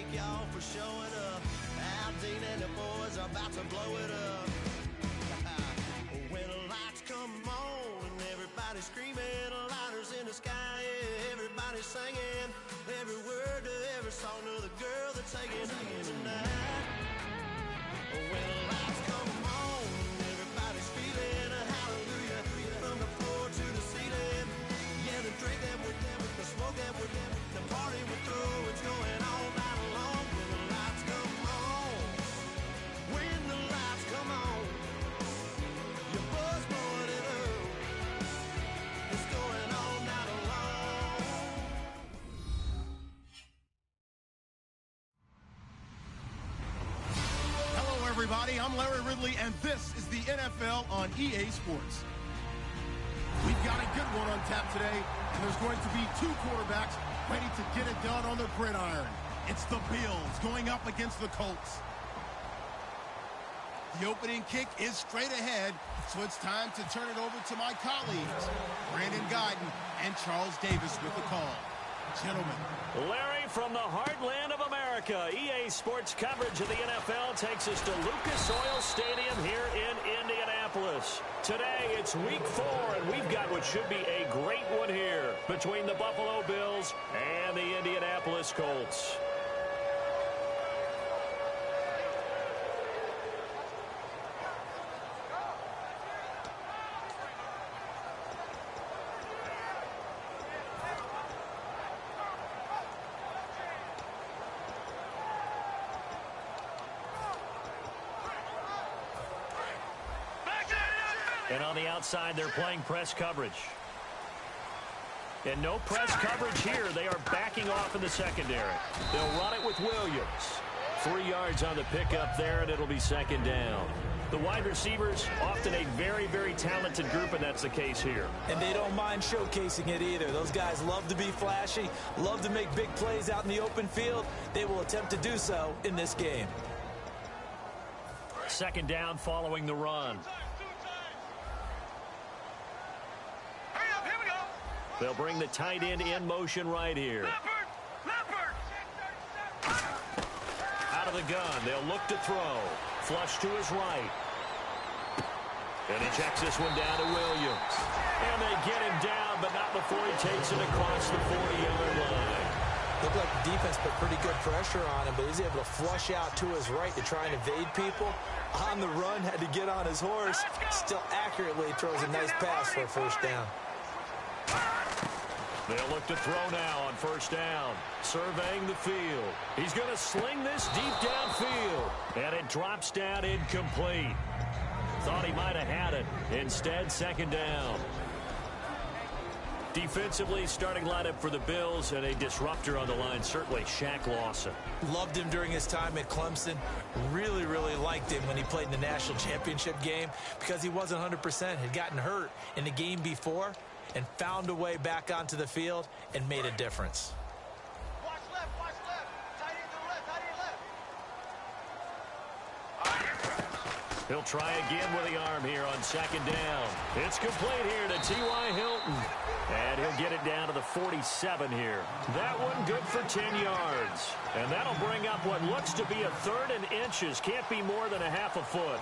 thank y'all for showing up. Al Dean and the boys are about to blow it up. When the lights come on and everybody's screaming, lighters in the sky, yeah, everybody's singing every word to every song of the girl that's taking tonight. When the lights come on, everybody's feeling a hallelujah from the floor to the ceiling. Yeah, the drink that we're them, the smoke that we're them, the party we're through, it's going all night long. When the lights come on, when the lights come on, your buzz blowing it up, it's going all night long. Hello, everybody. I'm Larry Ridley, and this is the NFL on EA Sports. We've got a good one on tap today, and there's going to be two quarterbacks ready to get it done on the gridiron. It's the Bills going up against the Colts. The opening kick is straight ahead, so it's time to turn it over to my colleagues, Brandon Guyton and Charles Davis with the call. Gentlemen. Larry, from the heartland of America, EA Sports coverage of the NFL takes us to Lucas Oil Stadium here in Indianapolis. Today, it's week 4, and we've got what should be a great one here between the Buffalo Bills and the Indianapolis Colts. And on the outside, they're playing press coverage. And no press coverage here. They are backing off in the secondary. They'll run it with Williams. 3 yards on the pickup there, and it'll be second down. The wide receivers, often a very, very talented group, and that's the case here. And they don't mind showcasing it either. Those guys love to be flashy, love to make big plays out in the open field. They will attempt to do so in this game. Second down following the run. They'll bring the tight end in motion right here. Out of the gun, they'll look to throw. Flush to his right. And he checks this one down to Williams. And they get him down, but not before he takes it across the 40-yard line. Looked like the defense put pretty good pressure on him, but he's able to flush out to his right to try and evade people. On the run, had to get on his horse. Still accurately throws a nice pass for a first down. They'll look to throw now on first down. Surveying the field. He's going to sling this deep downfield. And it drops down incomplete. Thought he might have had it. Instead, second down. Defensively, starting lineup for the Bills, and a disruptor on the line, certainly Shaq Lawson. Loved him during his time at Clemson. Really, really liked him when he played in the national championship game because he wasn't 100%, had gotten hurt in the game before, and found a way back onto the field and made a difference. Watch left, watch left. Tight end to the left, tight end left. He'll try again with the arm here on second down. It's complete here to T.Y. Hilton. And he'll get it down to the 47 here. That one good for 10 yards. And that'll bring up what looks to be a third and inches. Can't be more than a half a foot.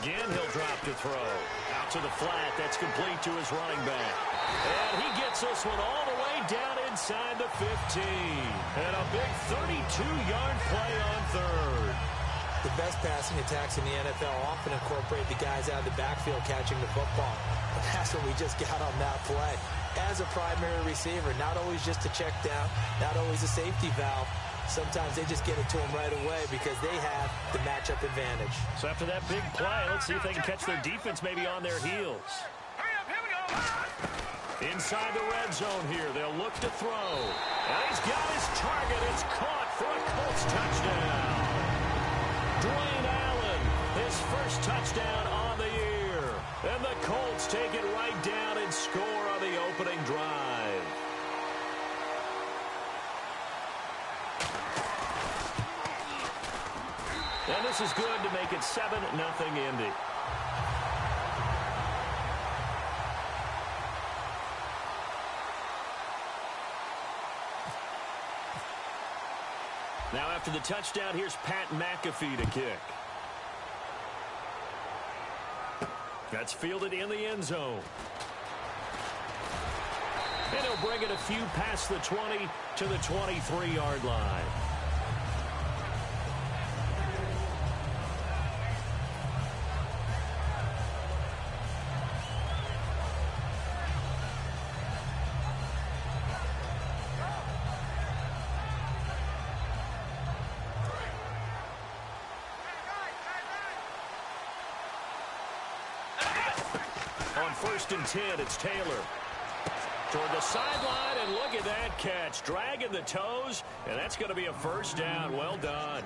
Again, he'll drop to throw. Out to the flat. That's complete to his running back. And he gets this one all the way down inside the 15. And a big 32-yard play on third. The best passing attacks in the NFL often incorporate the guys out of the backfield catching the football. But that's what we just got on that play. As a primary receiver, not always just a check down, not always a safety valve. Sometimes they just get it to them right away because they have the matchup advantage. So after that big play, let's see if they can catch their defense maybe on their heels. Inside the red zone here, they'll look to throw. And he's got target. It's caught for a Colts touchdown. Dwayne Allen, his first touchdown on the year. And the Colts take it right down and score on the opening drive. And this is good to make it 7-0 Indy. Now after the touchdown, here's Pat McAfee to kick. That's fielded in the end zone. And he'll bring it a few past the 20 to the 23-yard line. On 1st and 10, it's Taylor. Toward the sideline, and look at that catch. Dragging the toes, and that's going to be a first down. Well done.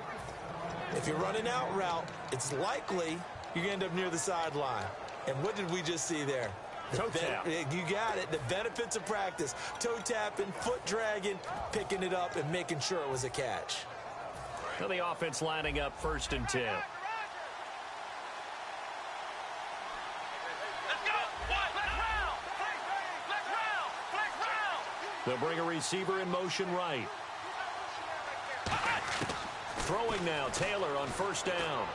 If you're running out route, it's likely you're going to end up near the sideline. And what did we just see there? Toe tap. You got it. The benefits of practice. Toe tapping, foot dragging, picking it up, and making sure it was a catch. Well, the offense lining up 1st and 10. They'll bring a receiver in motion right. Throwing now, Taylor on 1st down.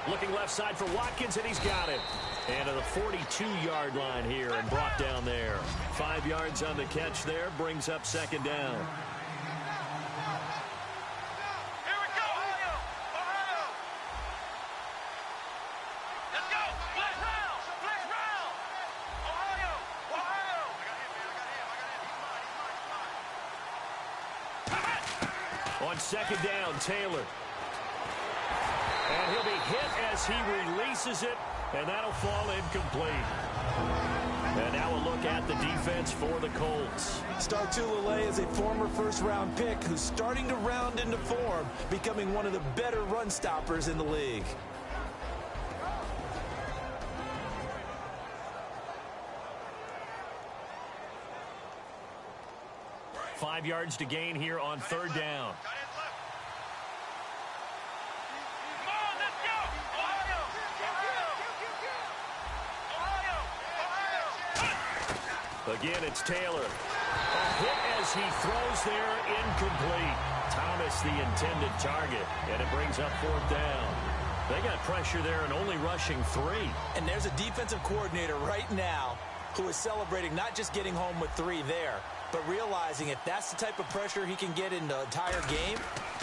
Looking left side for Watkins, and he's got it. And to the 42-yard line here and brought down there. 5 yards on the catch there, brings up 2nd down. On 2nd down, Taylor. And he'll be hit as he releases it, and that'll fall incomplete. And now a look at the defense for the Colts. Startulele is a former first-round pick who's starting to round into form, becoming one of the better run stoppers in the league. Five yards to gain here on 3rd down. Again, it's Taylor. A hit as he throws there, incomplete. Thomas, the intended target, and it brings up 4th down. They got pressure there and only rushing 3. And there's a defensive coordinator right now who is celebrating not just getting home with 3 there, but realizing if that's the type of pressure he can get in the entire game,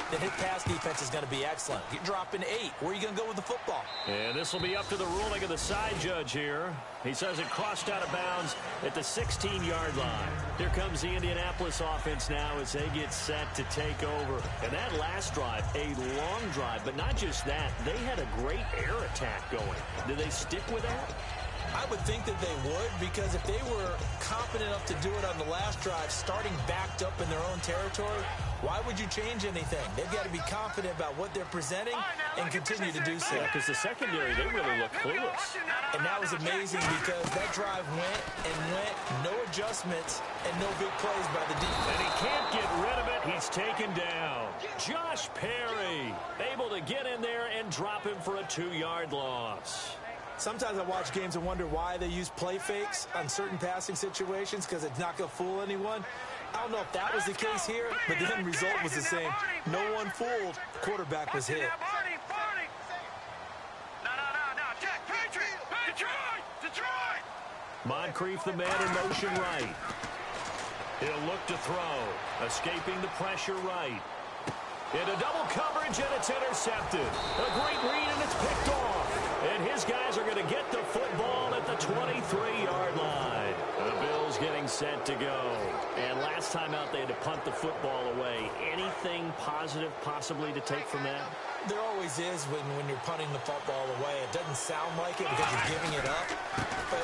then his pass defense is going to be excellent. You're dropping 8. Where are you going to go with the football? And this will be up to the ruling of the side judge here. He says it crossed out of bounds at the 16-yard line. Here comes the Indianapolis offense now as they get set to take over. And that last drive, a long drive, but not just that. They had a great air attack going. Did they stick with that? I would think that they would, because if they were confident enough to do it on the last drive, starting backed up in their own territory, why would you change anything? They've got to be confident about what they're presenting and continue to do so. Yeah, because the secondary, they really look clueless. And that was amazing because that drive went and went, no adjustments, and no big plays by the defense. And he can't get rid of it. He's taken down. Josh Perry able to get in there and drop him for a 2-yard loss. Sometimes I watch games and wonder why they use play fakes on certain passing situations, because it's not going to fool anyone. I don't know if that was the case here, but the end result was the same. No one fooled. The quarterback was hit. Moncrief, the man in motion right. He'll look to throw. Escaping the pressure right. Into double coverage, and it's intercepted. A great read, and it's picked off. And his guys are going to get the football at the 23-yard line. The Bills getting set to go. And last time out, they had to punt the football away. Anything positive possibly to take from that? There always is when you're punting the football away. It doesn't sound like it because you're giving it up. But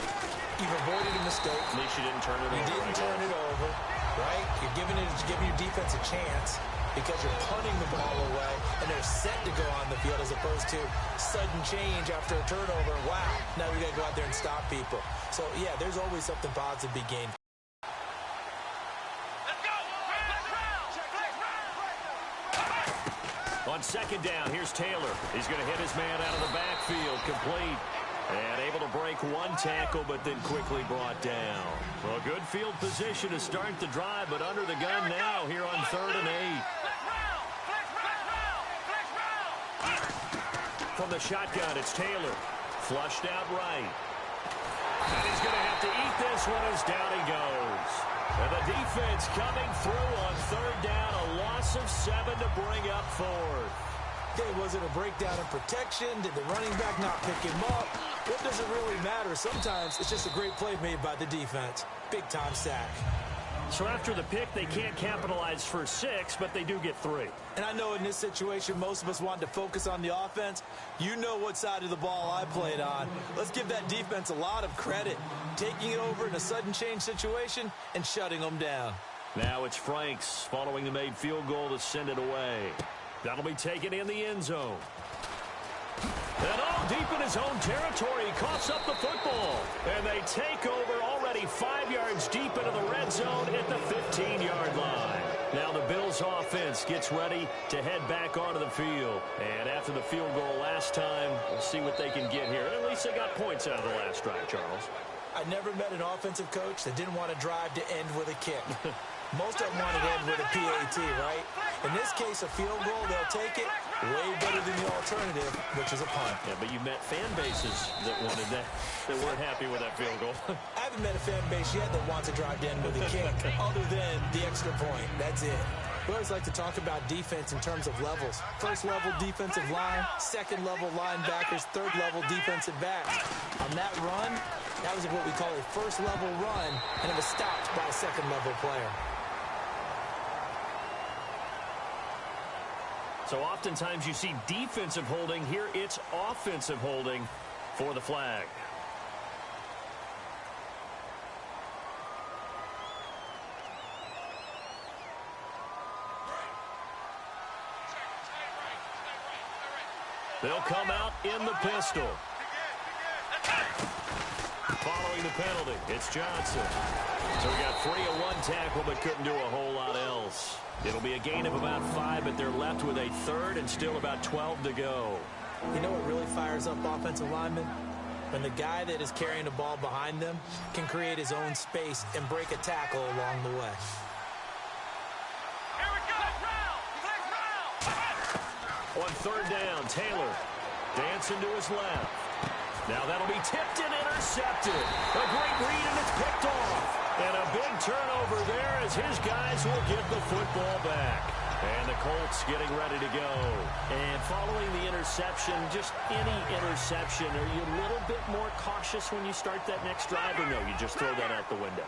you've avoided a mistake. At least you didn't turn it over. You didn't turn it over. right? You're giving your defense a chance because you're punting the ball away, and they're set to go on the field as opposed to sudden change after a turnover. Wow, now we got to go out there and stop people. So, yeah, there's always something positive to be gained. On second down, here's Taylor. He's going to hit his man out of the backfield, complete. And able to break one tackle, but then quickly brought down. Well, good field position to start the drive, but under the gun now here on 3rd and 8. From the shotgun, it's Taylor. Flushed out right. And he's going to have to eat this one as down he goes. And the defense coming through on 3rd down, a loss of 7 to bring up 4th. Okay, was it a breakdown in protection? Did the running back not pick him up? What does it really matter? Sometimes it's just a great play made by the defense. Big-time sack. So after the pick, they can't capitalize for 6, but they do get 3. And I know in this situation, most of us want to focus on the offense. You know what side of the ball I played on. Let's give that defense a lot of credit. Taking it over in a sudden change situation and shutting them down. Now it's Franks following the made field goal to send it away. That'll be taken in the end zone. And all deep in his own territory, he coughs up the football. And they take over already 5 yards deep into the red zone at the 15-yard line. Now the Bills offense gets ready to head back onto the field. And after the field goal last time, we'll see what they can get here. At least they got points out of the last drive, Charles. I never met an offensive coach that didn't want to drive to end with a kick. Most of them want to end with a PAT, right? In this case, a field goal, they'll take it. Way better than the alternative, which is a punt. Yeah, but you met fan bases that wanted that weren't happy with that field goal. I haven't met a fan base yet that wants to drive to end with a kick, other than the extra point. That's it. We always like to talk about defense in terms of levels. First level defensive line, second level linebackers, third level defensive backs. On that run, that was what we call a first level run, and it was stopped by a second level player. So oftentimes you see defensive holding. Here it's offensive holding for the flag. They'll come out in the pistol. Following the penalty, it's Johnson. So we got 3 on one tackle, but couldn't do a whole lot else. It'll be a gain of about 5, but they're left with a third and still about 12 to go. You know what really fires up offensive linemen? When the guy that is carrying the ball behind them can create his own space and break a tackle along the way. Here we go. On 3rd down, Taylor dancing to his left. Now that'll be tipped and intercepted. A great read, and it's picked off. And a big turnover there as his guys will get the football back. And the Colts getting ready to go. And following the interception, just any interception, are you a little bit more cautious when you start that next drive, or no, you just throw that out the window?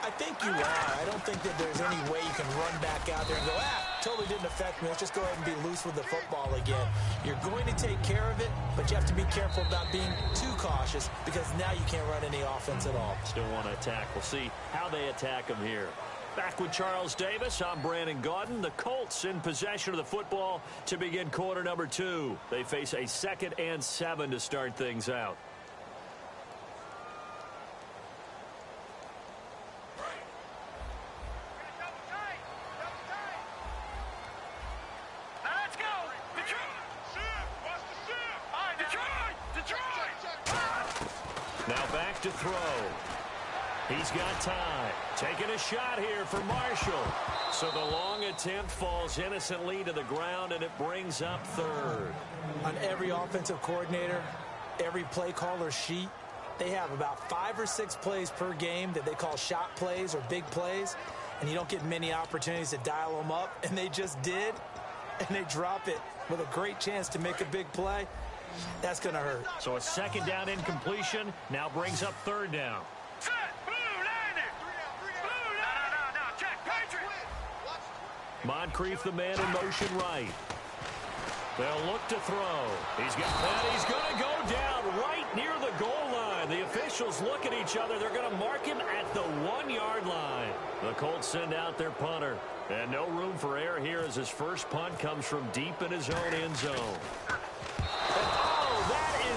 I think you are. I don't think that there's any way you can run back out there and go, totally didn't affect me. Let's just go ahead and be loose with the football again. You're going to take care of it, but you have to be careful about being too cautious because now you can't run any offense at all. Still want to attack. We'll see how they attack them here. Back with Charles Davis, I'm Brandon Gaudin. The Colts in possession of the football to begin quarter number 2. They face a 2nd and 7 to start things out. Now back to throw. He's got time. Taking a shot here for Marshall. So the long attempt falls innocently to the ground, and it brings up 3rd. On every offensive coordinator, every play caller sheet, they have about 5 or 6 plays per game that they call shot plays or big plays, and you don't get many opportunities to dial them up, and they just did, and they drop it with a great chance to make a big play. That's going to hurt. So a 2nd down incompletion now brings up 3rd down. Set. Blue landing. No. Check. Patriot. Moncrief, the man in motion right. They'll look to throw. He's going to go down right near the goal line. And the officials look at each other. They're going to mark him at the 1-yard line. The Colts send out their punter. And no room for error here as his first punt comes from deep in his own end zone.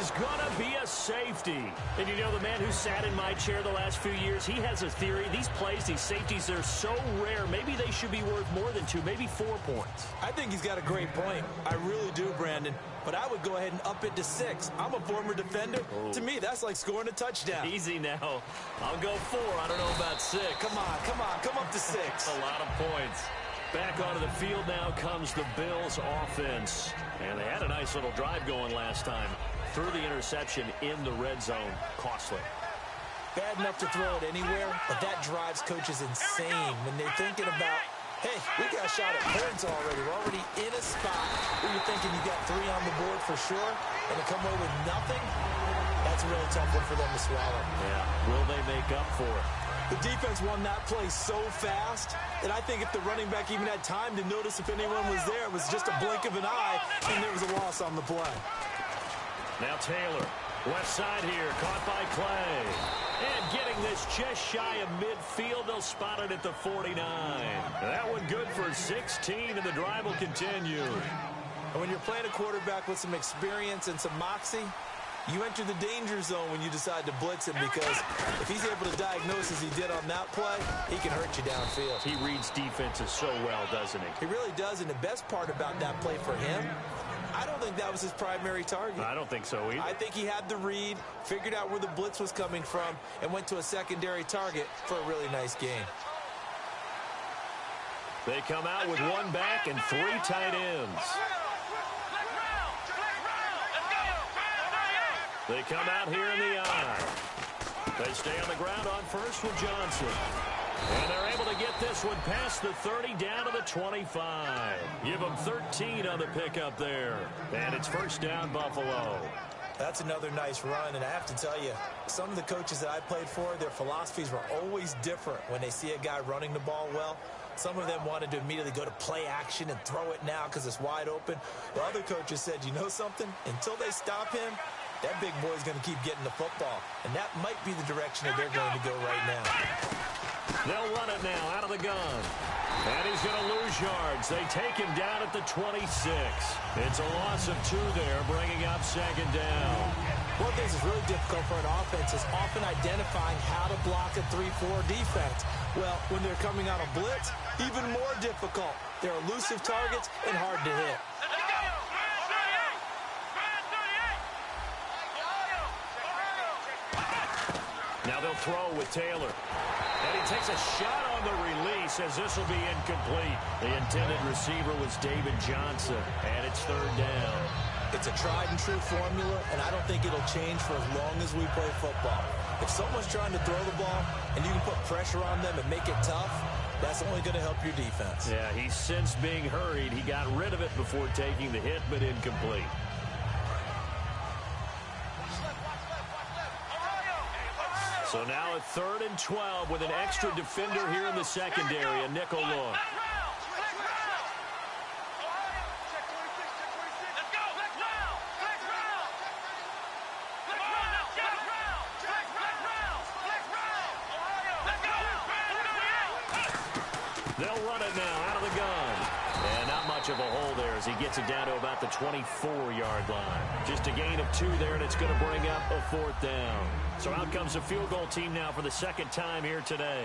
Is going to be a safety. And you know, the man who sat in my chair the last few years, he has a theory. These plays, these safeties, they're so rare. Maybe they should be worth more than 2, maybe 4 points. I think he's got a great point. I really do, Brandon. But I would go ahead and up it to 6. I'm a former defender. Oh. To me, that's like scoring a touchdown. Easy now. I'll go 4. I don't know about 6. Come up to 6. A lot of points. Back onto the field now comes the Bills offense. And they had a nice little drive going last time. Threw the interception in the red zone. Costly. Bad enough to throw it anywhere, but that drives coaches insane when they're thinking about, hey, we got a shot at points already. We're already in a spot where you're thinking you got 3 on the board for sure, and to come away with nothing, that's a really tough one for them to swallow. Yeah, will they make up for it? The defense won that play so fast that I think if the running back even had time to notice if anyone was there, it was just a blink of an eye, and there was a loss on the play. Now Taylor, left side here, caught by Clay. And getting this just shy of midfield, they'll spot it at the 49. That one good for 16, and the drive will continue. And when you're playing a quarterback with some experience and some moxie, you enter the danger zone when you decide to blitz him, because if he's able to diagnose as he did on that play, he can hurt you downfield. He reads defenses so well, doesn't he? He really does, and the best part about that play for him, I don't think that was his primary target. I don't think so either. I think he had the read, figured out where the blitz was coming from, and went to a secondary target for a really nice gain. They come out with 1 back and 3 tight ends. They come out here in the eye. They stay on the ground on first with Johnson. And they're able to get this one past the 30 down to the 25. Give them 13 on the pickup there. And it's first down, Buffalo. That's another nice run, and I have to tell you, some of the coaches that I played for, their philosophies were always different when they see a guy running the ball well. Some of them wanted to immediately go to play action and throw it now because it's wide open. While other coaches said, you know something? Until they stop him, that big boy's going to keep getting the football. And that might be the direction that they're going to go right now. They'll run it now out of the gun. And he's going to lose yards. They take him down at the 26. It's a loss of 2 there, bringing up second down. One thing that's really difficult for an offense is often identifying how to block a 3-4 defense. Well, when they're coming on a blitz, even more difficult. They're elusive targets and hard to hit. Now they'll throw with Taylor. And he takes a shot on the release as this will be incomplete. The intended receiver was David Johnson, and it's 3rd down. It's a tried-and-true formula, and I don't think it'll change for as long as we play football. If someone's trying to throw the ball and you can put pressure on them and make it tough, that's only going to help your defense. Yeah, he's since being hurried. He got rid of it before taking the hit, but incomplete. So now a 3rd and 12 with an extra defender here in the secondary, a nickel look. They'll run it now out of the gun. And not much of a hole there as he gets it down to about the 24-yard line. Just a gain of 2 there, and it's going to bring up a 4th down. So out comes the field goal team now for the 2nd time here today.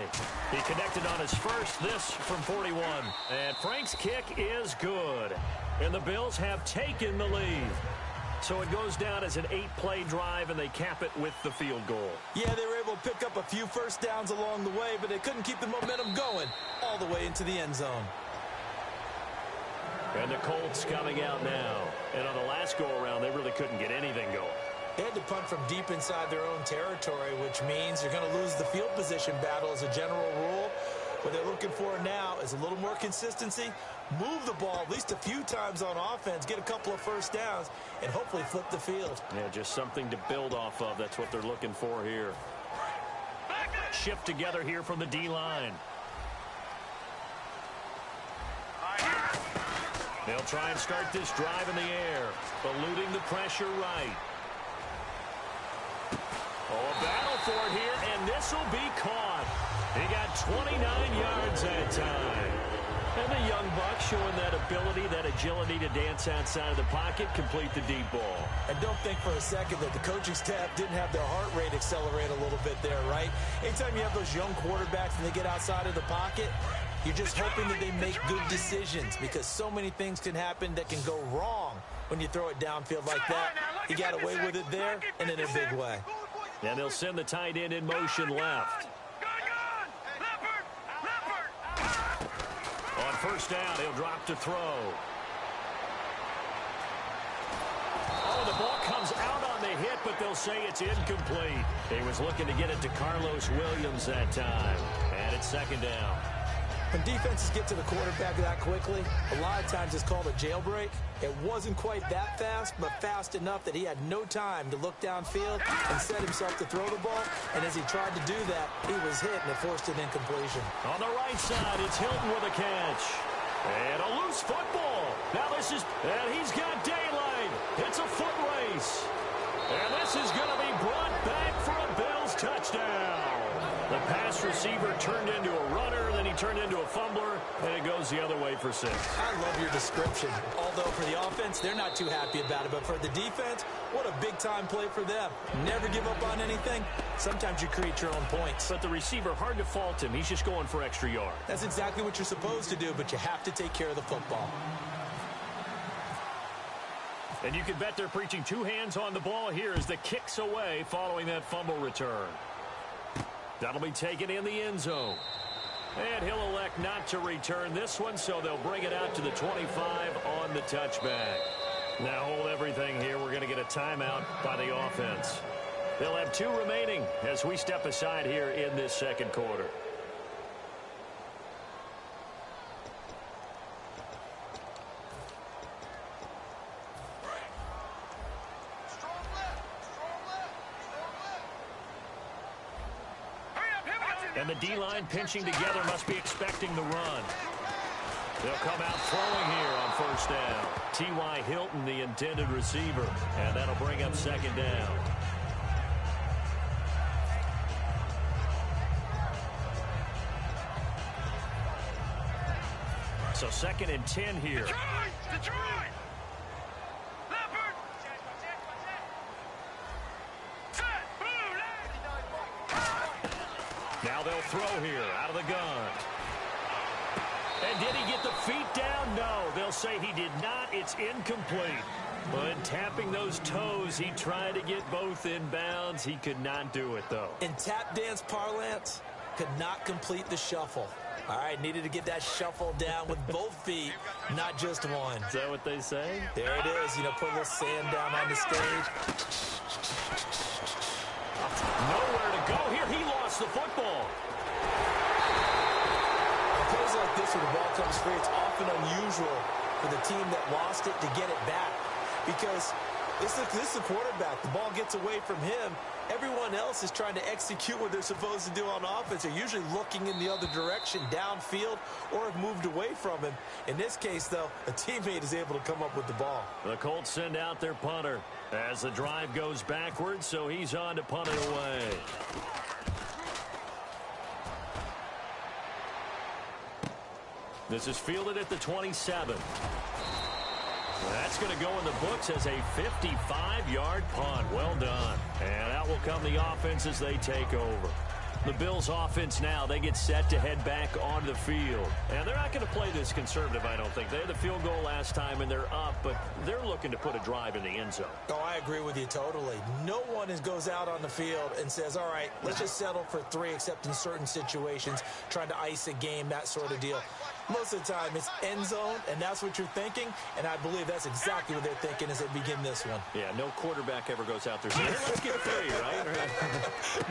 He connected on his first, this from 41. And Frank's kick is good. And the Bills have taken the lead. So it goes down as an 8-play drive, and they cap it with the field goal. Yeah, they were able to pick up a few first downs along the way, but they couldn't keep the momentum going all the way into the end zone. And the Colts coming out now. And on the last go-around, they really couldn't get anything going. They had to punt from deep inside their own territory, which means you're going to lose the field position battle as a general rule. What they're looking for now is a little more consistency, move the ball at least a few times on offense, get a couple of first downs, and hopefully flip the field. Yeah, just something to build off of. That's what they're looking for here. Shift together here from the D-line. They'll try and start this drive in the air, eluding the pressure right. Oh, a battle for it here, and this will be caught. He got 29 yards that time. And the young buck showing that ability, that agility to dance outside of the pocket, complete the deep ball. And don't think for a second that the coaching staff didn't have their heart rate accelerate a little bit there, right? Anytime you have those young quarterbacks and they get outside of the pocket, you're just hoping that they make good decisions, because so many things can happen that can go wrong when you throw it downfield like that. He got away with it there and in a big way. And they'll send the tight end in motion left. On first down, he'll drop to throw. Oh, the ball comes out on the hit, but they'll say it's incomplete. He was looking to get it to Carlos Williams that time. And it's second down. When defenses get to the quarterback that quickly, a lot of times it's called a jailbreak. It wasn't quite that fast, but fast enough that he had no time to look downfield and set himself to throw the ball. And as he tried to do that, he was hit, and it forced an incompletion. On the right side, it's Hilton with a catch. And a loose football. Now this is, and he's got daylight. It's a foot race. And this is going to be brought back for a Bills touchdown. The pass receiver turned into a runner, then he turned into a fumbler, and it goes the other way for 6. I love your description. Although for the offense, they're not too happy about it. But for the defense, what a big-time play for them. Never give up on anything. Sometimes you create your own points. But the receiver, hard to fault him. He's just going for extra yards. That's exactly what you're supposed to do, but you have to take care of the football. And you can bet they're preaching two hands on the ball here as the kick's away following that fumble return. That'll be taken in the end zone. And he'll elect not to return this one, so they'll bring it out to the 25 on the touchback. Now hold everything here. We're going to get a timeout by the offense. They'll have 2 remaining as we step aside here in this second quarter. And the D-line pinching together must be expecting the run. They'll come out throwing here on first down. T.Y. Hilton, the intended receiver. And that'll bring up second down. So 2nd and 10 here. Detroit! Now they'll throw here out of the gun. And did he get the feet down? No, they'll say he did not. It's incomplete. But tapping those toes, he tried to get both in bounds. He could not do it, though. In tap dance parlance, could not complete the shuffle. All right, needed to get that shuffle down with both feet, not just one. Is that what they say? There it is. You know, put a little sand down on the stage. Nowhere to go here. He lost the football. In plays like this where the ball comes free, it's often unusual for the team that lost it to get it back. Because this is the quarterback. The ball gets away from him. Everyone else is trying to execute what they're supposed to do on offense. They're usually looking in the other direction, downfield, or have moved away from him. In this case, though, a teammate is able to come up with the ball. The Colts send out their punter as the drive goes backwards, so he's on to punt it away. This is fielded at the 27. That's going to go in the books as a 55-yard punt. Well done. And out will come the offense as they take over. The Bills offense now, they get set to head back onto the field. And they're not going to play this conservative, I don't think. They had the field goal last time, and they're up, but they're looking to put a drive in the end zone. Oh, I agree with you totally. No one goes out on the field and says, all right, let's just settle for 3, except in certain situations, trying to ice a game, that sort of deal. Most of the time, it's end zone, and that's what you're thinking, and I believe that's exactly what they're thinking as they begin this one. Yeah, no quarterback ever goes out there saying, hey, let's get 3, right?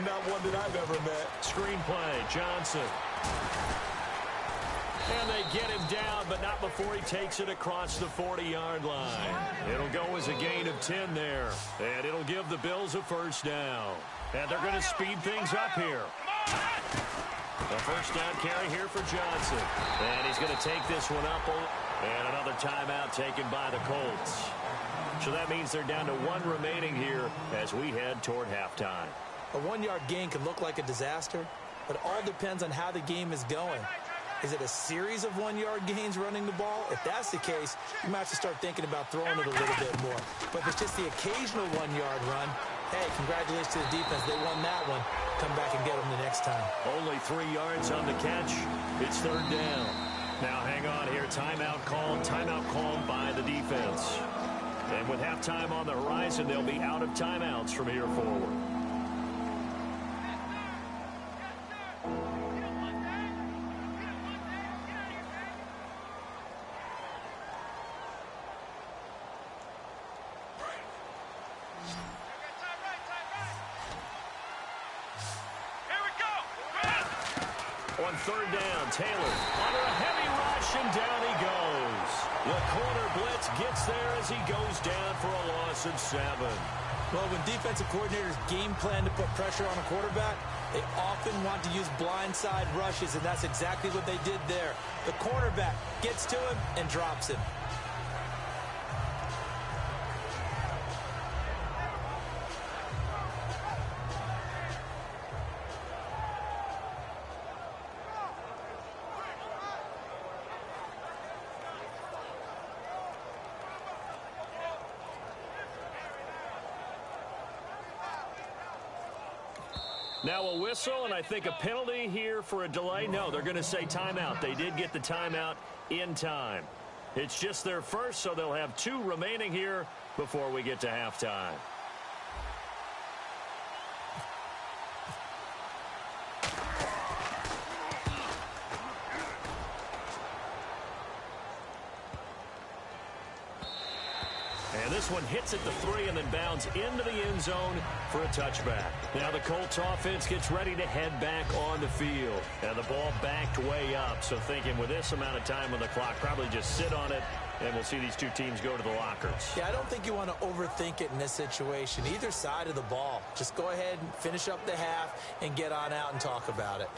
Not one that I've ever met. Screenplay, Johnson. And they get him down, but not before he takes it across the 40-yard line. It'll go as a gain of 10 there, and it'll give the Bills a first down. And they're going to speed things up here. A first down carry here for Johnson. And he's going to take this one up. And another timeout taken by the Colts. So that means they're down to 1 remaining here as we head toward halftime. A 1-yard gain can look like a disaster, but it all depends on how the game is going. Is it a series of 1-yard gains running the ball? If that's the case, you might have to start thinking about throwing it a little bit more. But if it's just the occasional 1-yard run, hey, congratulations to the defense. They won that one. Come back and get them the next time. Only 3 yards on the catch. It's third down. Now hang on here. Timeout called by the defense. And with halftime on the horizon, they'll be out of timeouts from here forward. On third down, Taylor under a heavy rush, and down he goes. The corner blitz gets there as he goes down for a loss of 7. Well, when defensive coordinators game plan to put pressure on a quarterback, they often want to use blindside rushes, and that's exactly what they did there. The cornerback gets to him and drops him. Now a whistle, and I think a penalty here for a delay. No, they're going to say timeout. They did get the timeout in time. It's just their first, so they'll have 2 remaining here before we get to halftime. And this one hits at the 3 and then bounds into the end zone for a touchback. Now the Colts offense gets ready to head back on the field. And the ball backed way up. So thinking with this amount of time on the clock, probably just sit on it, and we'll see these 2 teams go to the lockers. Yeah, I don't think you want to overthink it in this situation. Either side of the ball. Just go ahead and finish up the half and get on out and talk about it.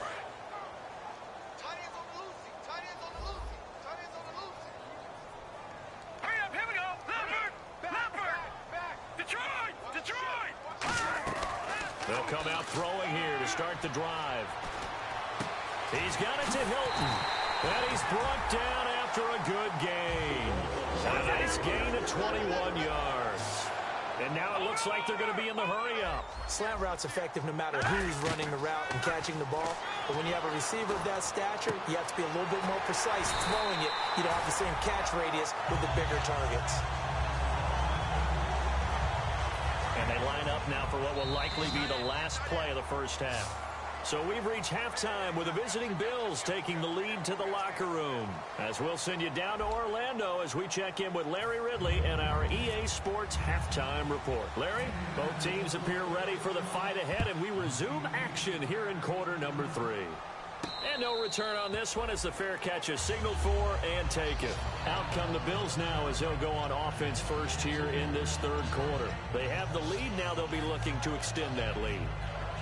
They'll come out throwing here to start the drive. He's got it to Hilton. And he's brought down after a good gain. A nice gain of 21 yards. And now it looks like they're going to be in the hurry-up. Slant route's effective no matter who's running the route and catching the ball. But when you have a receiver of that stature, you have to be a little bit more precise throwing it. You don't have the same catch radius with the bigger targets. And they line up now for what will likely be the last play of the first half. So we've reached halftime with the visiting Bills taking the lead to the locker room. As we'll send you down to Orlando as we check in with Larry Ridley and our EA Sports halftime report. Larry, both teams appear ready for the fight ahead, and we resume action here in quarter number 3. And no return on this one as the fair catch is signaled for and taken. Out come the Bills now as they'll go on offense first here in this third quarter. They have the lead now. They'll be looking to extend that lead.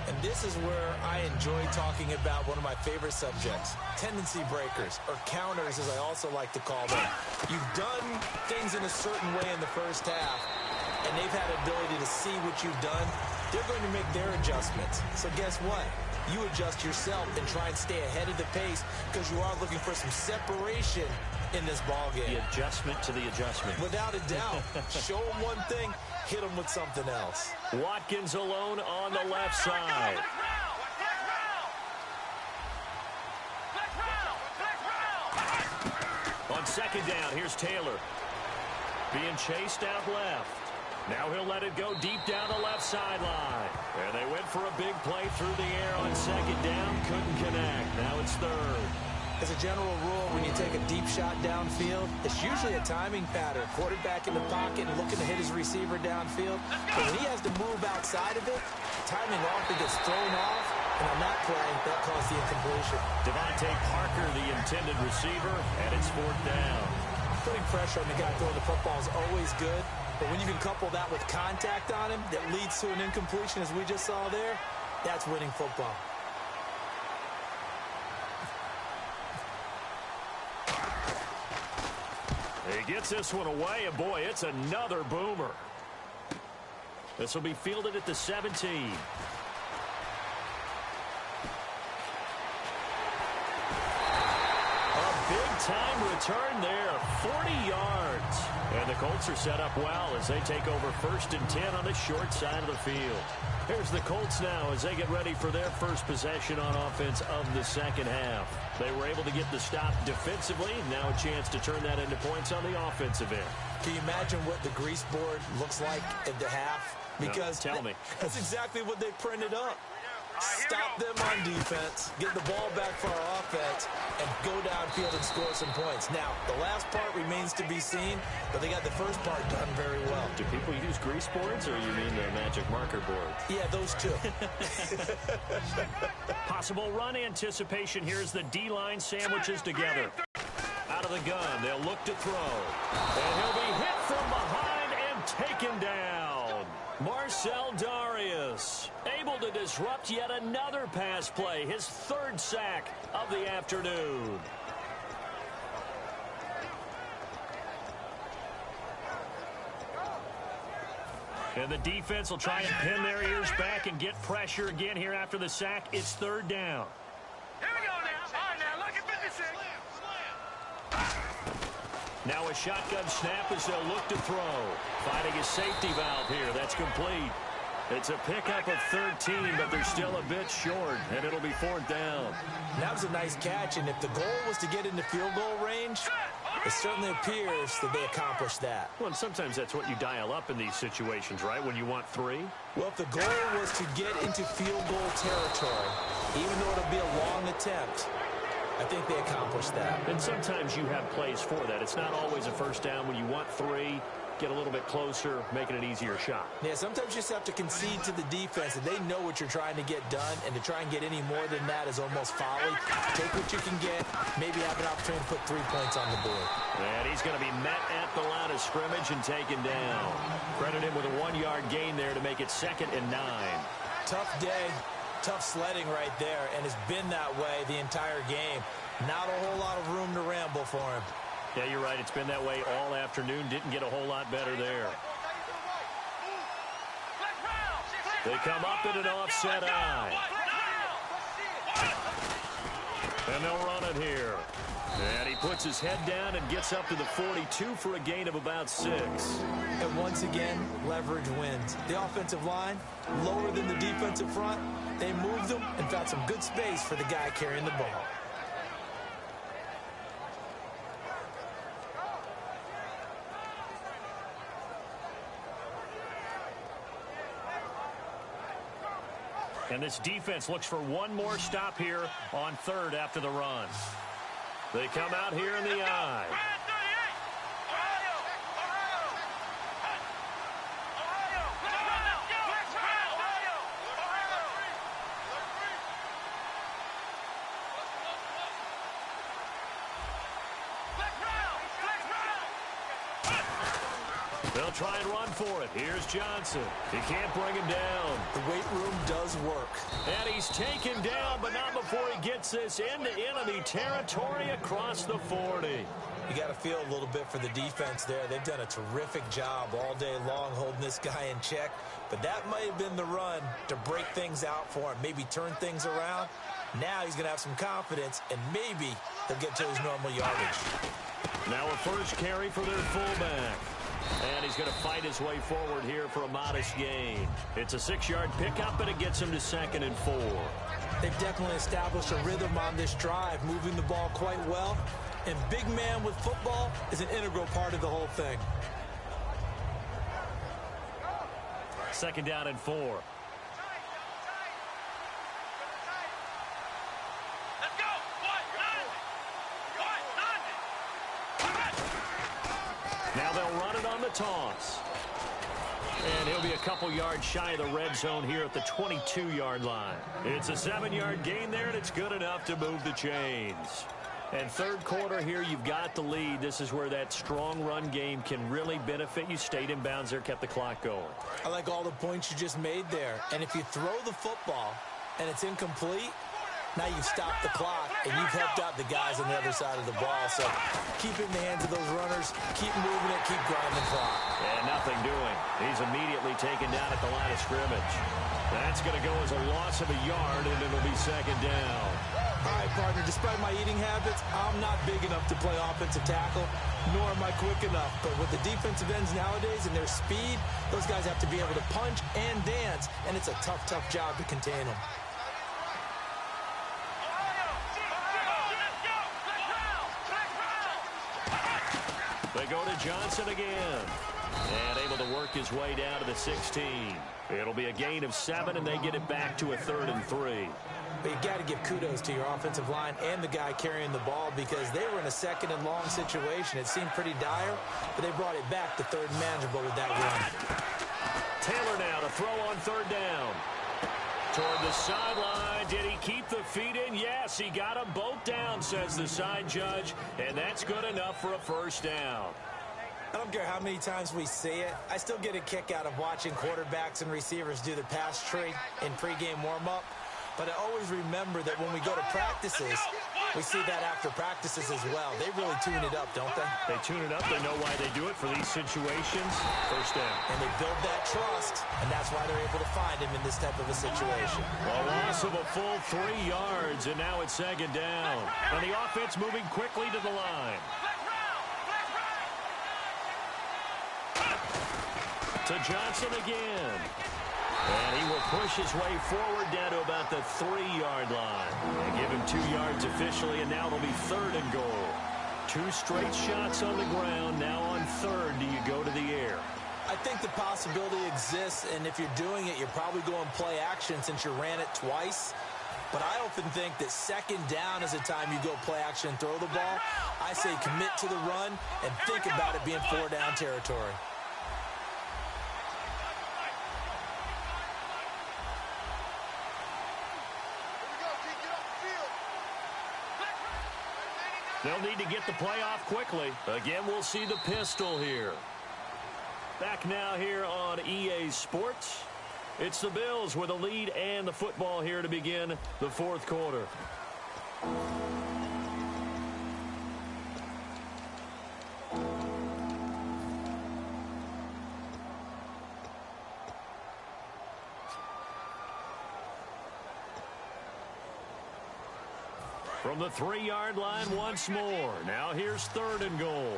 And this is where I enjoy talking about one of my favorite subjects, tendency breakers, or counters as I also like to call them. You've done things in a certain way in the first half, and they've had the ability to see what you've done. They're going to make their adjustments. So guess what? You adjust yourself and try and stay ahead of the pace because you are looking for some separation in this ball game. The adjustment to the adjustment. Without a doubt. Show them one thing, hit them with something else. Watkins alone on the left side. On second down, here's Taylor. Being chased out left. Now he'll let it go deep down the left sideline. And they went for a big play through the air on second down. Couldn't connect. Now it's third. As a general rule, when you take a deep shot downfield, it's usually a timing pattern. Quarterback in the pocket and looking to hit his receiver downfield. But when he has to move outside of it, timing often gets thrown off. And on that play, that caused the incompletion. Devontae Parker, the intended receiver, and it's fourth down. Putting pressure on the guy throwing the football is always good. But when you can couple that with contact on him that leads to an incompletion, as we just saw there, that's winning football. He gets this one away, and boy, it's another boomer. This will be fielded at the 17. big-time return there, 40 yards. And the Colts are set up well as they take over 1st and 10 on the short side of the field. Here's the Colts now as they get ready for their first possession on offense of the second half. They were able to get the stop defensively. Now a chance to turn that into points on the offensive end. Can you imagine what the grease board looks like at the half? Because no, tell me. That's exactly what they printed up. Stop them on defense, get the ball back for our offense, and go downfield and score some points. Now, the last part remains to be seen, but they got the first part done very well. Do people use grease boards, or you mean the magic marker board? Yeah, those two. Possible run anticipation here as the D-line sandwiches together. Out of the gun, they'll look to throw. And he'll be hit from behind and taken down. Marcel Darius able to disrupt yet another pass play, his 3rd sack of the afternoon. And the defense will try and pin their ears back and get pressure again here after the sack. It's 3rd down. Here we go now. All right, now, look at 56. Now a shotgun snap as they'll look to throw. Finding a safety valve here. That's complete. It's a pickup of 13, but they're still a bit short, and it'll be 4th down. That was a nice catch, and if the goal was to get into field goal range, it certainly appears that they accomplished that. Well, and sometimes that's what you dial up in these situations, right, when you want 3? Well, if the goal was to get into field goal territory, even though it'll be a long attempt, I think they accomplished that. And sometimes you have plays for that. It's not always a 1st down. When you want 3, get a little bit closer, making an easier shot. Yeah, sometimes you just have to concede to the defense, and they know what you're trying to get done, and to try and get any more than that is almost folly. Take what you can get, maybe have an opportunity to put 3 points on the board. And he's going to be met at the line of scrimmage and taken down. Credit him with a 1-yard gain there to make it 2nd and 9. Tough day. Tough sledding right there, and it's been that way the entire game. Not a whole lot of room to ramble for him. Yeah, you're right. It's been that way all afternoon. Didn't get a whole lot better there. They come up in an offset eye. And they'll run it here. And he puts his head down and gets up to the 42 for a gain of about 6. And once again, leverage wins. The offensive line, lower than the defensive front. They moved them and found some good space for the guy carrying the ball. And this defense looks for one more stop here on 3rd after the run. They come out here in the eye. They'll try and run for it. Here's Johnson. He can't bring him down. The weight room does work. And he's taken down, but not before he gets this into enemy territory across the 40. You got to feel a little bit for the defense there. They've done a terrific job all day long holding this guy in check. But that might have been the run to break things out for him, maybe turn things around. Now he's going to have some confidence, and maybe he'll get to his normal yardage. Now a first carry for their fullback. And he's going to fight his way forward here for a modest gain. It's a 6-yard pickup, and it gets him to 2nd and 4. They've definitely established a rhythm on this drive, moving the ball quite well. And big man with football is an integral part of the whole thing. 2nd down and 4. Now they'll run it on the toss. And he'll be a couple yards shy of the red zone here at the 22-yard line. It's a 7-yard gain there, and it's good enough to move the chains. And 3rd quarter here, you've got the lead. This is where that strong run game can really benefit you. Stayed in bounds there, kept the clock going. I like all the points you just made there. And if you throw the football and it's incomplete, now you've stopped the clock and you've helped out the guys on the other side of the ball. So keep it in the hands of those runners yards. Keep moving it. Keep grinding the clock. And nothing doing. He's immediately taken down at the line of scrimmage. That's going to go as a loss of a yard, and it'll be second down. All right, partner, despite my eating habits, I'm not big enough to play offensive tackle, nor am I quick enough. But with the defensive ends nowadays and their speed, those guys have to be able to punch and dance, and it's a tough, tough job to contain them. They go to Johnson again. And able to work his way down to the 16. It'll be a gain of 7, and they get it back to a 3rd and 3. But you got to give kudos to your offensive line and the guy carrying the ball because they were in a 2nd and long situation. It seemed pretty dire, but they brought it back to 3rd and manageable with that run. Taylor now to throw on 3rd down. Toward the sideline. Did he keep the feet in? Yes, he got them both down, says the side judge, and that's good enough for a 1st down. I don't care how many times we see it. I still get a kick out of watching quarterbacks and receivers do the pass tree in pregame warm-up. But I always remember that when we go to practices, we see that after practices as well. They really tune it up, don't they? They tune it up. They know why they do it for these situations. 1st down. And they build that trust, and that's why they're able to find him in this type of a situation. A loss of a full 3 yards, and now it's 2nd down. And the offense moving quickly to the line. To Johnson again. And he will push his way forward down to about the 3-yard line. They give him 2 yards officially, and now it'll be 3rd and goal. 2 straight shots on the ground. Now on 3rd, do you go to the air? I think the possibility exists, and if you're doing it, you're probably going play action since you ran it twice. But I often think that 2nd down is the time you go play action and throw the ball. I say commit to the run and think about it being 4-down territory. They'll need to get the play off quickly. Again, we'll see the pistol here. Back now here on EA Sports. It's the Bills with a lead and the football here to begin the 4th quarter. From the 3-yard line once more. Now here's 3rd and goal.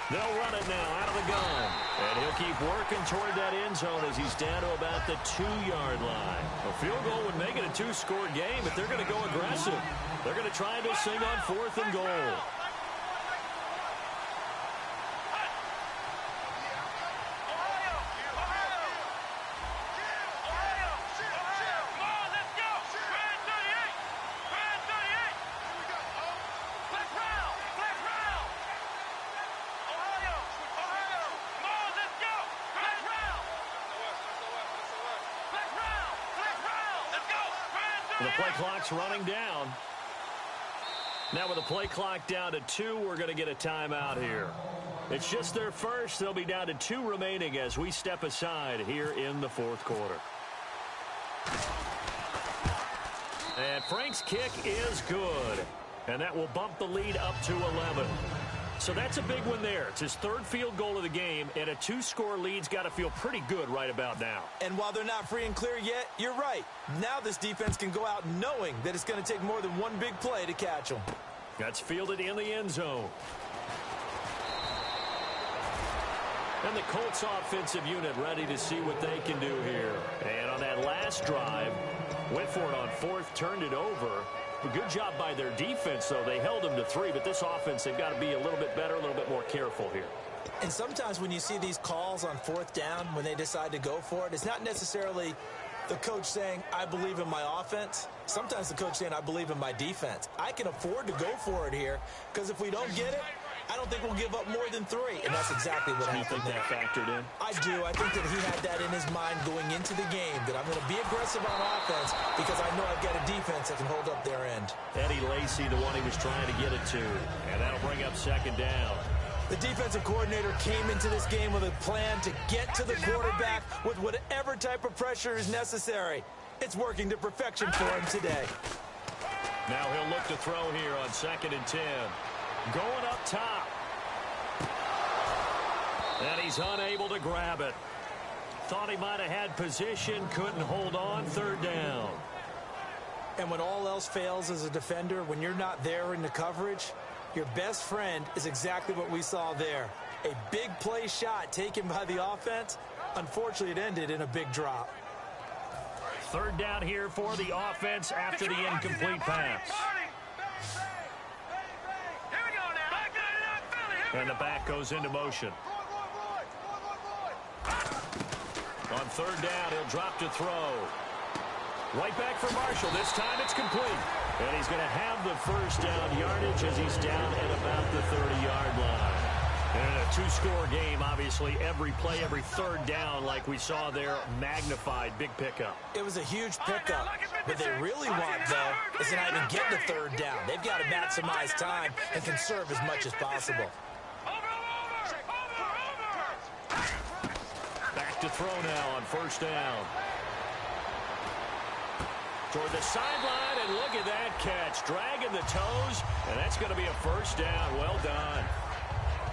They'll run it now out of the gun. And he'll keep working toward that end zone as he's down to about the 2-yard line. A field goal would make it a 2-score game, but they're going to go aggressive. They're going to try this thing on 4th and goal. The play clock's running down. Now with the play clock down to 2, we're going to get a timeout here. It's just their first. They'll be down to 2 remaining as we step aside here in the 4th quarter. And Frank's kick is good. And that will bump the lead up to 11. So that's a big one there. It's his 3rd field goal of the game, and a 2-score lead's got to feel pretty good right about now. And while they're not free and clear yet, you're right. Now this defense can go out knowing that it's going to take more than one big play to catch them. That's fielded in the end zone. And the Colts offensive unit ready to see what they can do here. And on that last drive, went for it on 4th, turned it over. A good job by their defense, though. They held them to 3, but this offense, they've got to be a little bit better, a little bit more careful here. And sometimes when you see these calls on 4th down, when they decide to go for it, it's not necessarily the coach saying, I believe in my offense. Sometimes the coach saying, I believe in my defense. I can afford to go for it here, because if we don't get it, I don't think we'll give up more than 3. And that's exactly what happened there. Do you think that factored in? I do. I think that he had that in his mind going into the game, that I'm going to be aggressive on offense because I know I've got a defense that can hold up their end. Eddie Lacy, the one he was trying to get it to. And that'll bring up 2nd down. The defensive coordinator came into this game with a plan to get to the quarterback with whatever type of pressure is necessary. It's working to perfection for him today. Now he'll look to throw here on 2nd and 10. Going up top. And he's unable to grab it. Thought he might have had position, couldn't hold on, 3rd down. And when all else fails as a defender, when you're not there in the coverage, your best friend is exactly what we saw there. A big play shot taken by the offense. Unfortunately, it ended in a big drop. 3rd down here for the offense after the incomplete pass. And the back goes into motion. On 3rd down, he'll drop to throw. Right back for Marshall. This time it's complete. And he's going to have the 1st down yardage as he's down at about the 30-yard line. And in a 2-score game, obviously, every play, every 3rd down, like we saw there, magnified, big pickup. It was a huge pickup. What they really want, though, is to not even get the 3rd down. They've got to maximize time and conserve as much as possible. Back to throw now on 1st down. Toward the sideline, and look at that catch. Dragging the toes, and that's going to be a 1st down. Well done.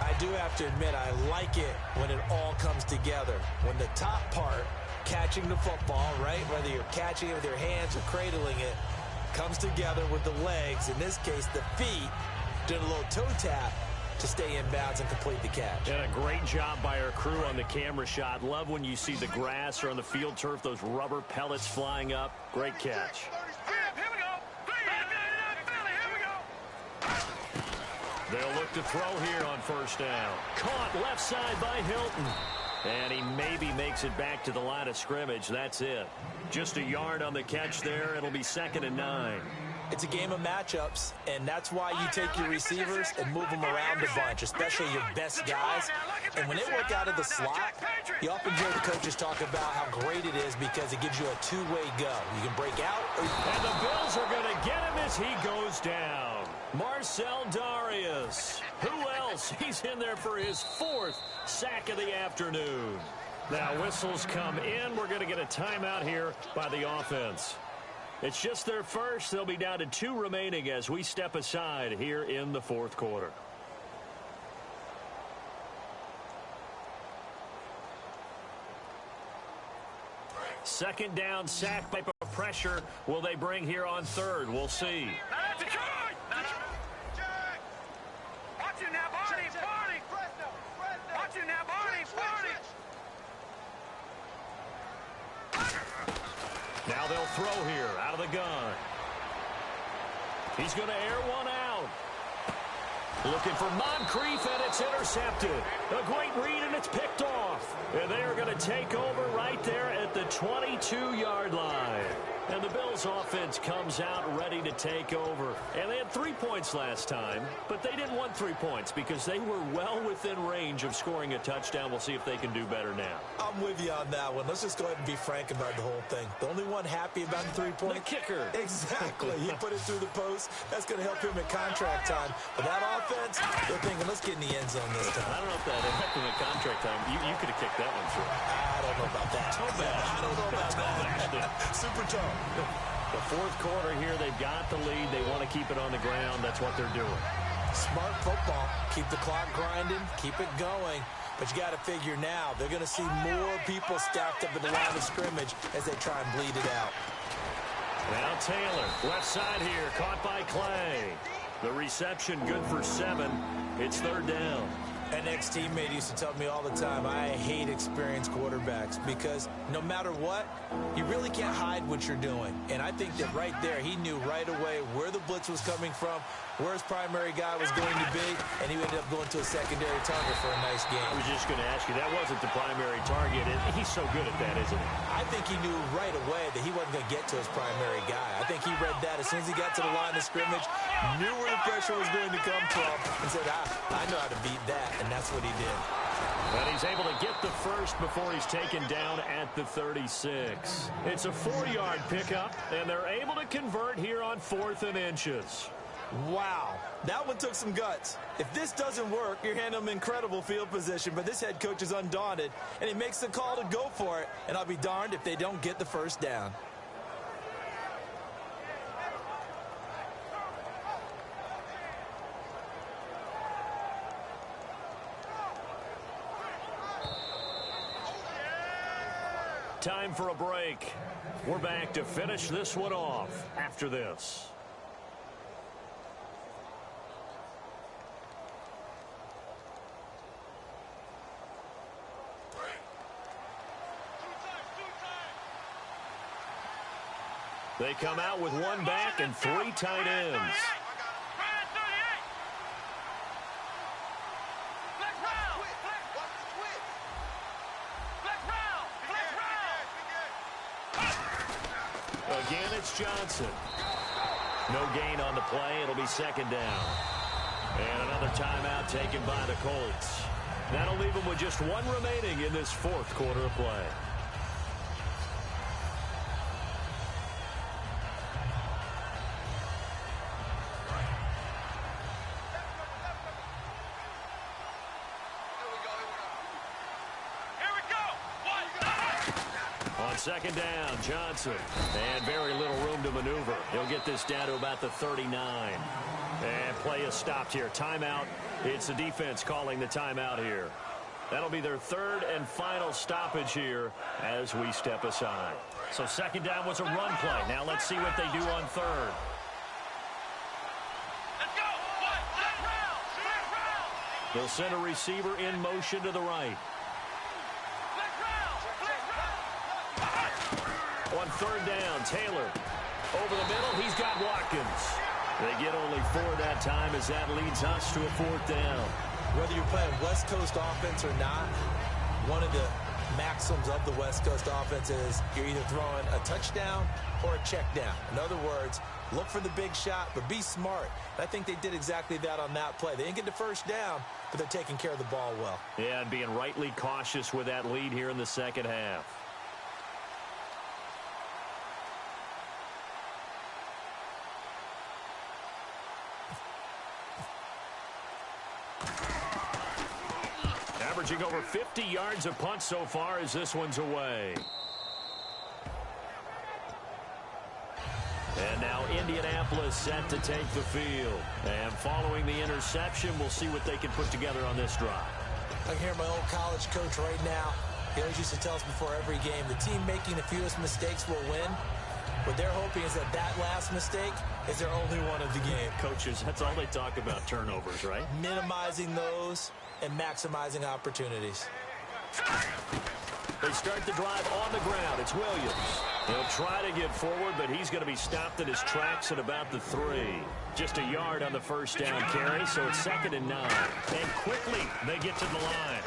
I do have to admit, I like it when it all comes together. When the top part, catching the football, right, whether you're catching it with your hands or cradling it, comes together with the legs, in this case the feet, doing a little toe tap to stay in bounds and complete the catch. And a great job by our crew on the camera shot. Love when you see the grass or on the field turf, those rubber pellets flying up. Great catch. They'll look to throw here on 1st down. Caught left side by Hilton. And he maybe makes it back to the line of scrimmage. That's it. Just a yard on the catch there. It'll be 2nd and 9. It's a game of matchups, and that's why you take your receivers and move them around a bunch, especially your best guys. And when they work out of the slot, you often hear the coaches talk about how great it is because it gives you a two-way go. You can break out. And the Bills are going to get him as he goes down. Marcel Darius. Who else? He's in there for his 4th sack of the afternoon. Now whistles come in. We're going to get a timeout here by the offense. It's just their first. They'll be down to 2 remaining as we step aside here in the 4th quarter. Second down, sack type of pressure will they bring here on 3rd? We'll see. Now they'll throw here out of the gun. He's going to air one out. Looking for Moncrief, and it's intercepted. A great read, and it's picked off. And they are going to take over right there at the 22-yard line. And the Bills offense comes out ready to take over. And they had 3 points last time, but they didn't want 3 points because they were well within range of scoring a touchdown. We'll see if they can do better now. I'm with you on that one. Let's just go ahead and be frank about the whole thing. The only one happy about the 3 points? The kicker. Exactly. He put it through the post. That's going to help him at contract time. But that offense, they're thinking, let's get in the end zone this time. I don't know if that helped him at contract time. You could have kicked that one through. I don't know about that. I don't know about that. Super toe. The 4th quarter here, they've got the lead. They want to keep it on the ground. That's what they're doing. Smart football. Keep the clock grinding. Keep it going. But you got to figure now, they're going to see more people stacked up at the line of scrimmage as they try and bleed it out. Now Taylor, left side here, caught by Clay. The reception good for 7. It's 3rd down. An ex-teammate used to tell me all the time, I hate experienced quarterbacks because no matter what, you really can't hide what you're doing. And I think that right there, he knew right away where the blitz was coming from, where his primary guy was going to be, and he ended up going to a secondary target for a nice game. I was just going to ask you, that wasn't the primary target, and he's so good at that, isn't he? I think he knew right away that he wasn't going to get to his primary guy. I think he read that as soon as he got to the line of scrimmage, knew where the pressure was going to come from, and said, I know how to beat that. And that's what he did. And he's able to get the first before he's taken down at the 36. It's a 4-yard pickup, and they're able to convert here on 4th and inches. Wow, that one took some guts. If this doesn't work, you're handing them incredible field position, but this head coach is undaunted, and he makes the call to go for it, and I'll be darned if they don't get the first down. Time for a break. We're back to finish this one off after this. They come out with one back and three tight ends. Again, it's Johnson. No gain on the play. It'll be second down. And another timeout taken by the Colts. That'll leave them with just one remaining in this fourth quarter of play. Second down, Johnson. And very little room to maneuver. He'll get this down to about the 39. And play is stopped here. Timeout. It's the defense calling the timeout here. That'll be their third and final stoppage here as we step aside. So second down was a run play. Now let's see what they do on third. They'll send a receiver in motion to the right. On third down, Taylor. Over the middle, he's got Watkins. They get only 4 that time as that leads us to a fourth down. Whether you're playing West Coast offense or not, one of the maxims of the West Coast offense is you're either throwing a touchdown or a check down. In other words, look for the big shot, but be smart. I think they did exactly that on that play. They didn't get the first down, but they're taking care of the ball well. Yeah, and being rightly cautious with that lead here in the second half. Averaging over 50 yards a punt so far as this one's away. And now Indianapolis set to take the field. And following the interception, we'll see what they can put together on this drive. I can hear my old college coach right now. He always used to tell us before every game, the team making the fewest mistakes will win. What they're hoping is that that last mistake is their only one of the game. Coaches, that's all they talk about, turnovers, right? Minimizing those and maximizing opportunities. They start the drive on the ground. It's Williams. He'll try to get forward, but he's going to be stopped in his tracks at about the 3. Just a yard on the first down carry, so it's 2nd and 9. And quickly, they get to the line.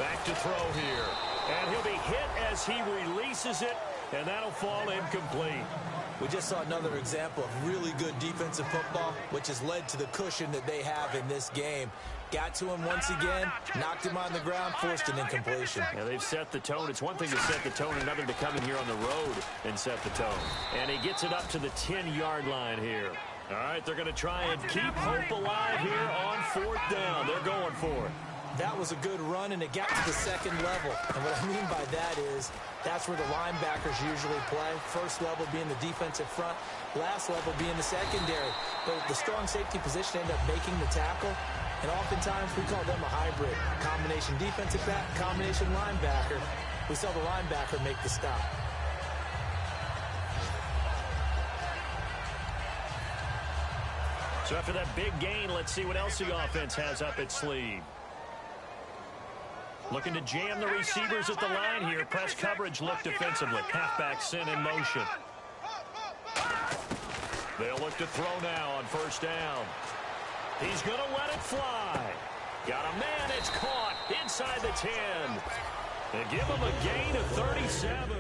Back to throw here. And he'll be hit as he releases it, and that'll fall incomplete. We just saw another example of really good defensive football, which has led to the cushion that they have in this game. Got to him once again, knocked him on the ground, forced an incompletion. Yeah, they've set the tone. It's one thing to set the tone, another to come in here on the road and set the tone. And he gets it up to the 10-yard line here. All right, they're going to try and keep hope alive here on 4th down. They're going for it. That was a good run, and it got to the 2nd level. And what I mean by that is that's where the linebackers usually play. First level being the defensive front, last level being the secondary. But the strong safety position ended up making the tackle. And oftentimes we call them a hybrid. Combination defensive back, combination linebacker. We saw the linebacker make the stop. So after that big gain, let's see what else the offense has up its sleeve. Looking to jam the receivers at the line here. Press coverage look defensively. Halfback sent in motion. They'll look to throw now on 1st down. He's going to let it fly. Got a man. It's caught inside the 10. They give him a gain of 37.